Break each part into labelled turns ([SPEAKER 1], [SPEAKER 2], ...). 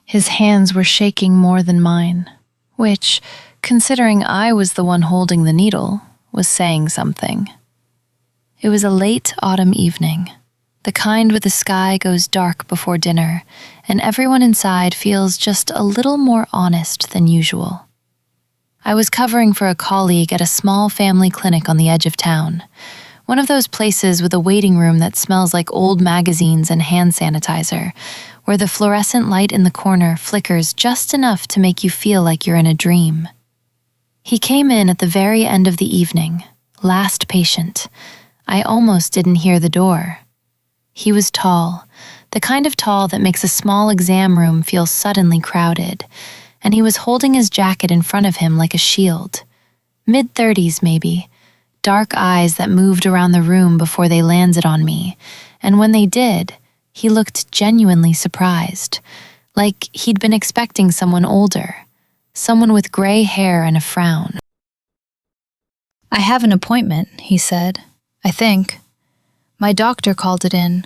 [SPEAKER 1] His hands were shaking more than mine, which, considering I was the one holding the needle, was saying something. It was a late autumn evening, the kind where the sky goes dark before dinner and everyone inside feels just a little more honest than usual. I was covering for a colleague at a small family clinic on the edge of town, one of those places with a waiting room that smells like old magazines and hand sanitizer, where the fluorescent light in the corner flickers just enough to make you feel like you're in a dream. He came in at the very end of the evening, last patient. I almost didn't hear the door. He was tall, the kind of tall that makes a small exam room feel suddenly crowded, and he was holding his jacket in front of him like a shield. Mid-30s maybe, dark eyes that moved around the room before they landed on me, and when they did, he looked genuinely surprised, like he'd been expecting someone older, someone with gray hair and a frown.
[SPEAKER 2] "I have an appointment," he said. "I think. My doctor called it in.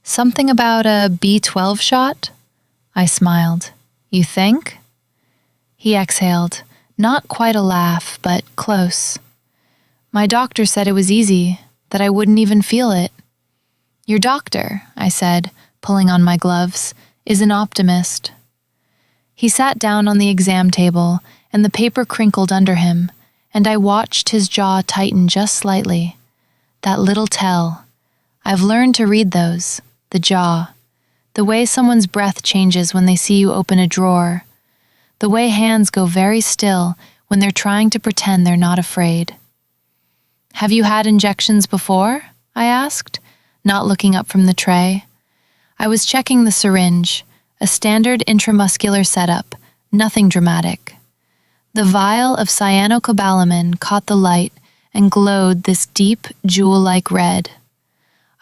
[SPEAKER 2] Something about a B12 shot?" I smiled. "You think?" He exhaled, not quite a laugh, but close. "My doctor said it was easy, that I wouldn't even feel it." "Your doctor," I said, pulling on my gloves, "is an optimist." He sat down on the exam table, and the paper crinkled under him, and I watched his jaw tighten just slightly. That little tell. I've learned to read those, the jaw, the way someone's breath changes when they see you open a drawer, the way hands go very still when they're trying to pretend they're not afraid. "Have you had injections before?" I asked, not looking up from the tray. I was checking the syringe, a standard intramuscular setup, nothing dramatic. The vial of cyanocobalamin caught the light and glowed this deep, jewel-like red.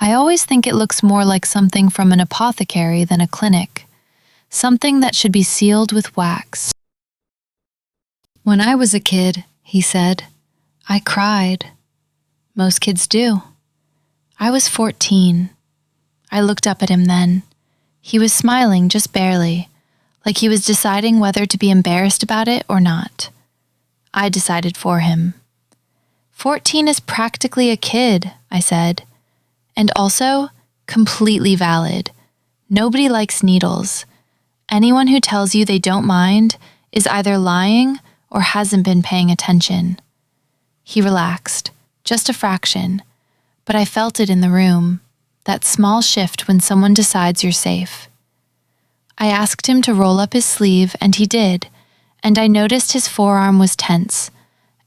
[SPEAKER 2] I always think it looks more like something from an apothecary than a clinic, something that should be sealed with wax. "When I was a kid," he said, "I cried. Most kids do. I was 14. I looked up at him then. He was smiling just barely, like he was deciding whether to be embarrassed about it or not. I decided for him. 14 is practically a kid," I said. "And also, completely valid. Nobody likes needles. Anyone who tells you they don't mind is either lying or hasn't been paying attention." He relaxed, just a fraction, but I felt it in the room, that small shift when someone decides you're safe. I asked him to roll up his sleeve, and he did, and I noticed his forearm was tense,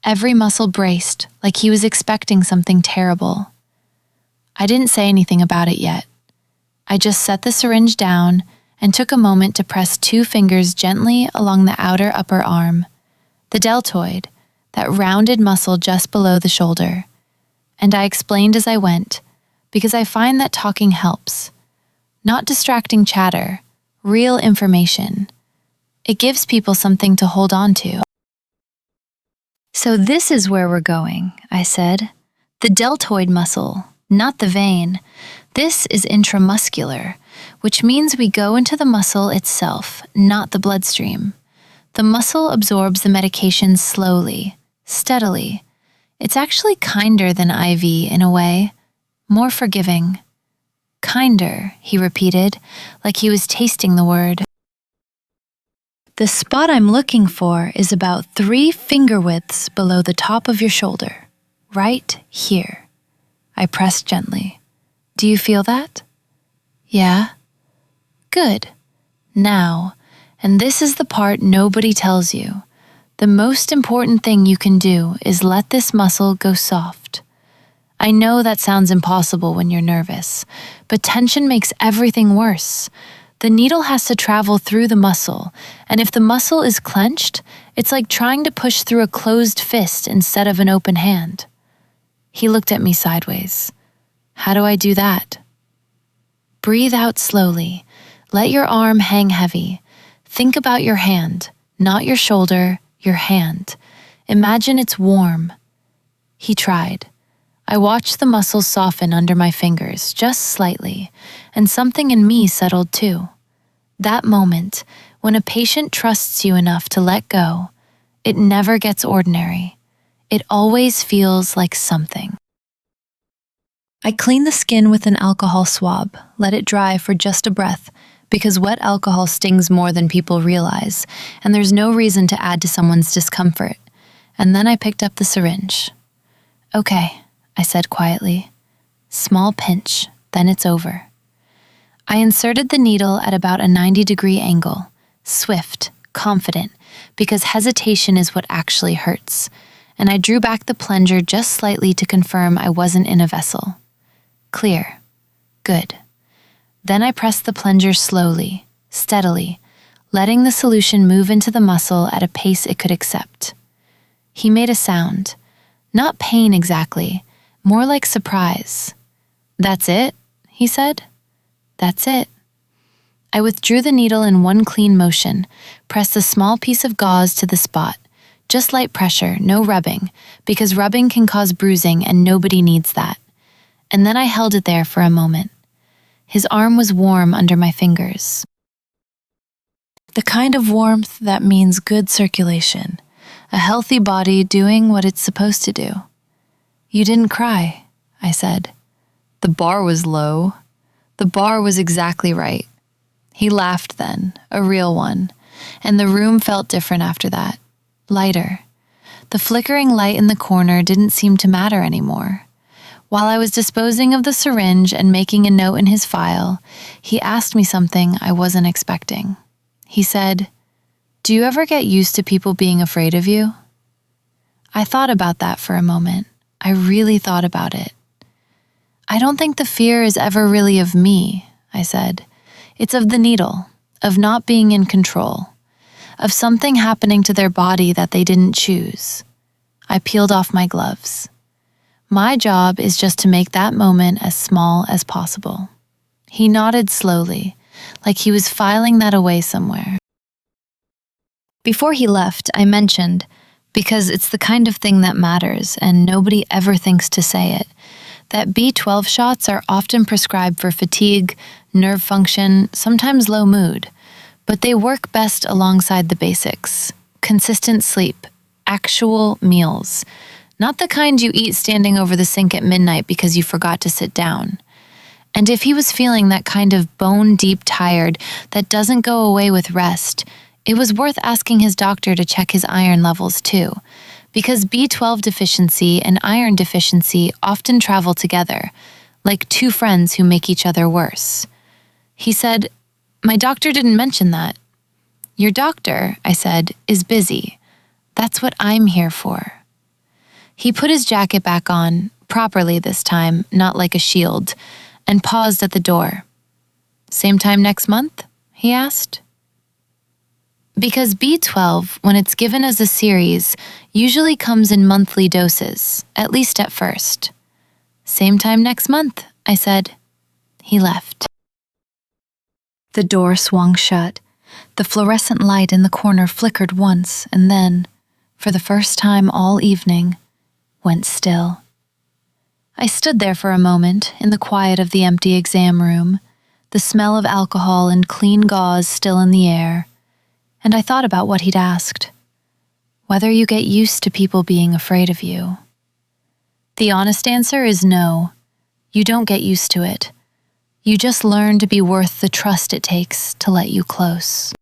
[SPEAKER 2] every muscle braced, like he was expecting something terrible. I didn't say anything about it yet. I just set the syringe down and took a moment to press 2 fingers gently along the outer upper arm, the deltoid, that rounded muscle just below the shoulder. And I explained as I went, because I find that talking helps. Not distracting chatter, real information. It gives people something to hold on to. "So this is where we're going," I said. "The deltoid muscle, not the vein. This is intramuscular, which means we go into the muscle itself, not the bloodstream. The muscle absorbs the medication slowly, steadily. It's actually kinder than IV in a way, more forgiving." "Kinder," he repeated, like he was tasting the word. "The spot I'm looking for is about 3 finger widths below the top of your shoulder, right here." I pressed gently. "Do you feel that?" "Yeah." "Good. Now, and this is the part nobody tells you, the most important thing you can do is let this muscle go soft. I know that sounds impossible when you're nervous, but tension makes everything worse. The needle has to travel through the muscle, and if the muscle is clenched, it's like trying to push through a closed fist instead of an open hand." He looked at me sideways. "How do I do that?" "Breathe out slowly. Let your arm hang heavy. Think about your hand, not your shoulder, your hand. Imagine it's warm." He tried. I watched the muscles soften under my fingers, just slightly, and something in me settled too.
[SPEAKER 1] That moment, when a patient trusts you enough to let go, it never gets ordinary. It always feels like something. I clean the skin with an alcohol swab, let it dry for just a breath, because wet alcohol stings more than people realize, and there's no reason to add to someone's discomfort. And then I picked up the syringe. "Okay," I said quietly. "Small pinch, then it's over." I inserted the needle at about a 90-degree angle, swift, confident, because hesitation is what actually hurts, and I drew back the plunger just slightly to confirm I wasn't in a vessel. Clear. Good. Then I pressed the plunger slowly, steadily, letting the solution move into the muscle at a pace it could accept. He made a sound. Not pain exactly, more like surprise. "That's it?" he said. "That's it." I withdrew the needle in one clean motion, pressed a small piece of gauze to the spot. Just light pressure, no rubbing, because rubbing can cause bruising and nobody needs that. And then I held it there for a moment. His arm was warm under my fingers. The kind of warmth that means good circulation, a healthy body doing what it's supposed to do. "You didn't cry," I said. The bar was low. The bar was exactly right. He laughed then, a real one, and the room felt different after that, lighter. The flickering light in the corner didn't seem to matter anymore. While I was disposing of the syringe and making a note in his file, he asked me something I wasn't expecting. He said, "Do you ever get used to people being afraid of you?" I thought about that for a moment. I really thought about it. "I don't think the fear is ever really of me," I said. "It's of the needle, of not being in control, of something happening to their body that they didn't choose." I peeled off my gloves. My job is just to make that moment as small as possible. He nodded slowly, like he was filing that away somewhere. Before he left, I mentioned, because it's the kind of thing that matters and nobody ever thinks to say it, that B12 shots are often prescribed for fatigue, nerve function, sometimes low mood, but they work best alongside the basics: consistent sleep, actual meals, not the kind you eat standing over the sink at midnight because you forgot to sit down. And if he was feeling that kind of bone-deep tired that doesn't go away with rest, it was worth asking his doctor to check his iron levels too, because B12 deficiency and iron deficiency often travel together, like two friends who make each other worse. He said, "My doctor didn't mention that." "Your doctor," I said, "is busy. That's what I'm here for." He put his jacket back on, properly this time, not like a shield, and paused at the door. "Same time next month?" he asked. Because B12, when it's given as a series, usually comes in monthly doses, at least at first. "Same time next month," I said. He left. The door swung shut. The fluorescent light in the corner flickered once and then, for the first time all evening, went still. I stood there for a moment in the quiet of the empty exam room, the smell of alcohol and clean gauze still in the air, and I thought about what he'd asked. Whether you get used to people being afraid of you. The honest answer is no. You don't get used to it. You just learn to be worth the trust it takes to let you close.